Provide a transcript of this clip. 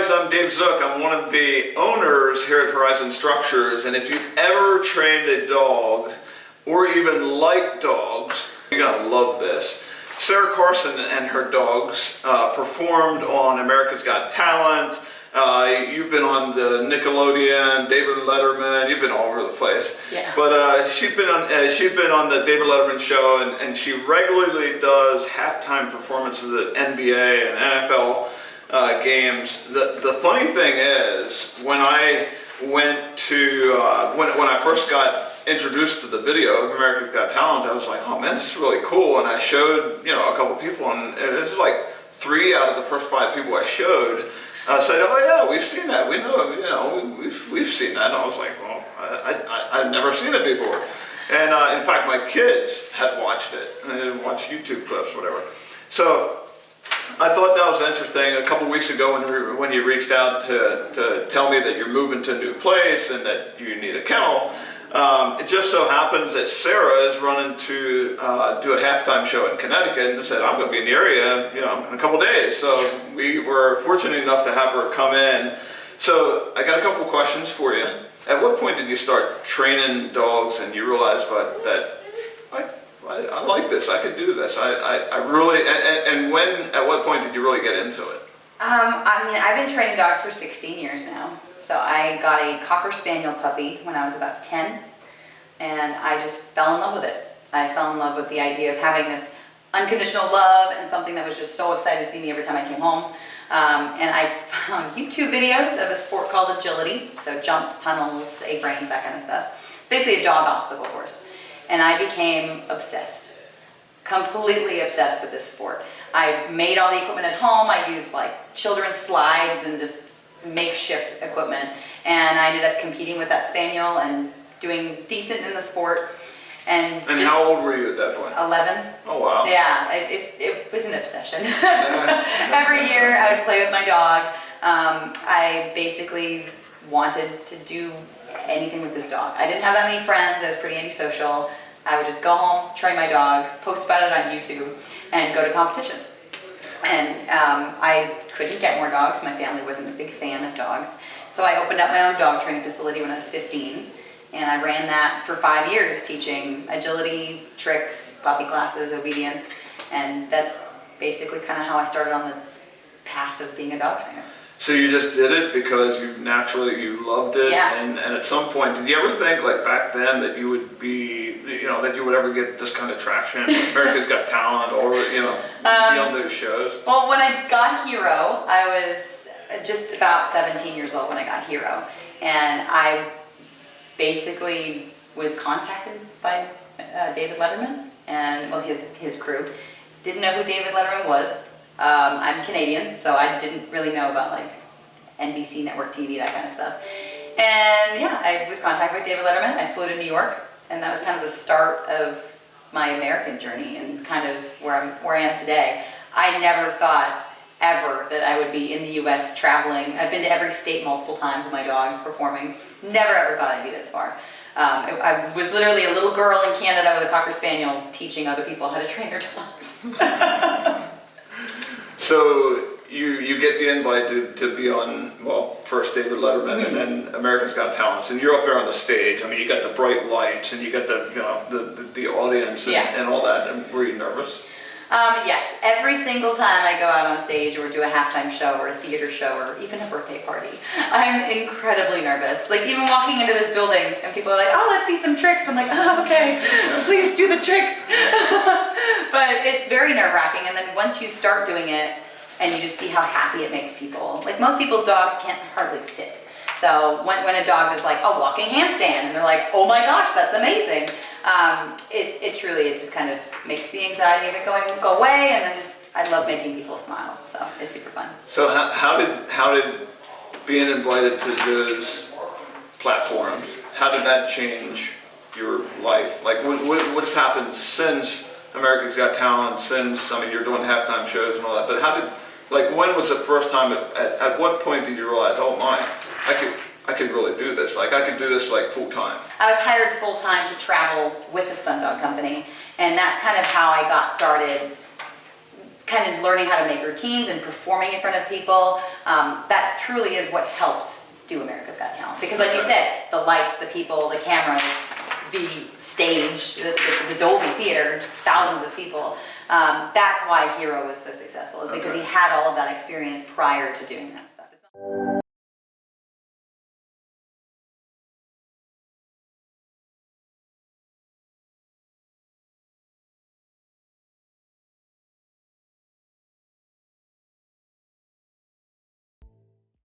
guys, I'm Dave Zook. I'm one of the owners here at Horizon Structures, and if you've ever trained a dog or even like dogs, you're gonna love this. Sara Carson and her dogs performed on America's Got Talent. You've been on the Nickelodeon, David Letterman. You've been all over the place. Yeah. But she's been on the David Letterman show, and she regularly does halftime performances at NBA and NFL games. The funny thing is, when I went to when I first got introduced to the video of America's Got Talent, I was like, oh man, this is really cool. And I showed a couple people, and it was like 3 out of the first 5 people I showed said, oh yeah, we've seen that. We know, we've seen that. And I was like, well, I've never seen it before. And in fact, my kids had watched it, and they had watched YouTube clips, whatever. So I thought that was interesting. A couple weeks ago when you reached out to tell me that you're moving to a new place and that you need a kennel, it just so happens that Sara is running to do a halftime show in Connecticut, and said, I'm going to be in the area in a couple days. So we were fortunate enough to have her come in. So I got a couple questions for you. At what point did you start training dogs and you realized that I like this, I could do this, I really, and at what point did you really get into it? I've been training dogs for 16 years now. So I got a Cocker Spaniel puppy when I was about 10, and I just fell in love with it. I fell in love with the idea of having this unconditional love and something that was just so excited to see me every time I came home. And I found YouTube videos of a sport called agility, so jumps, tunnels, A-frames, that kind of stuff. It's basically a dog obstacle course. And I became obsessed, completely obsessed with this sport. I made all the equipment at home. I used like children's slides and just makeshift equipment. And I ended up competing with that spaniel and doing decent in the sport. And how old were you at that point? 11. Oh wow. Yeah, it was an obsession. Every year I would play with my dog. I basically wanted to do anything with this dog. I didn't have that many friends. I was pretty antisocial. I would just go home, train my dog, post about it on YouTube, and go to competitions. And I couldn't get more dogs. My family wasn't a big fan of dogs. So I opened up my own dog training facility when I was 15. And I ran that for 5 years, teaching agility, tricks, puppy classes, obedience. And that's basically kind of how I started on the path of being a dog trainer. So you just did it because you loved it? Yeah. And at some point, did you ever think, like back then, that you would be, that you would ever get this kind of traction? America's Got Talent, or, be on those shows? Well, when I got Hero, I was just about 17 years old when I got Hero. And I basically was contacted by David Letterman and, well, his crew. Didn't know who David Letterman was. I'm Canadian, so I didn't really know about like NBC network TV, that kind of stuff. And yeah, I was contacted by David Letterman. I flew to New York, and that was kind of the start of my American journey and kind of where I am today. I never thought ever that I would be in the US traveling. I've been to every state multiple times with my dogs performing. Never ever thought I'd be this far. I was literally a little girl in Canada with a Cocker Spaniel teaching other people how to train their dogs. So you get the invite to be on, well, first David Letterman and then America's Got Talent, and you're up there on the stage. I mean, you got the bright lights and you got the audience and all that. And were you nervous? Yes, every single time I go out on stage or do a halftime show or a theater show or even a birthday party, I'm incredibly nervous. Like even walking into this building and people are like, oh, let's see some tricks. I'm like, oh, okay, please do the tricks. But it's very nerve-wracking, and then once you start doing it and you just see how happy it makes people. Like most people's dogs can't hardly sit. So when a dog does like a walking handstand and they're like, oh my gosh, that's amazing. It just kind of makes the anxiety of it go away, and I love making people smile. So it's super fun. So how did being invited to those platforms, how did that change your life? Like what's happened since America's Got Talent, since, you're doing halftime shows and all that, but when was the first time, at what point did you realize, oh my, I could really do this, I could do this full time? I was hired full time to travel with a stunt dog company, and that's kind of how I got started kind of learning how to make routines and performing in front of people, that truly is what helped do America's Got Talent. Because like you said, the lights, the people, the cameras, the stage, the Dolby Theater, thousands of people. That's why Hero was so successful, is because he had all of that experience prior to doing that.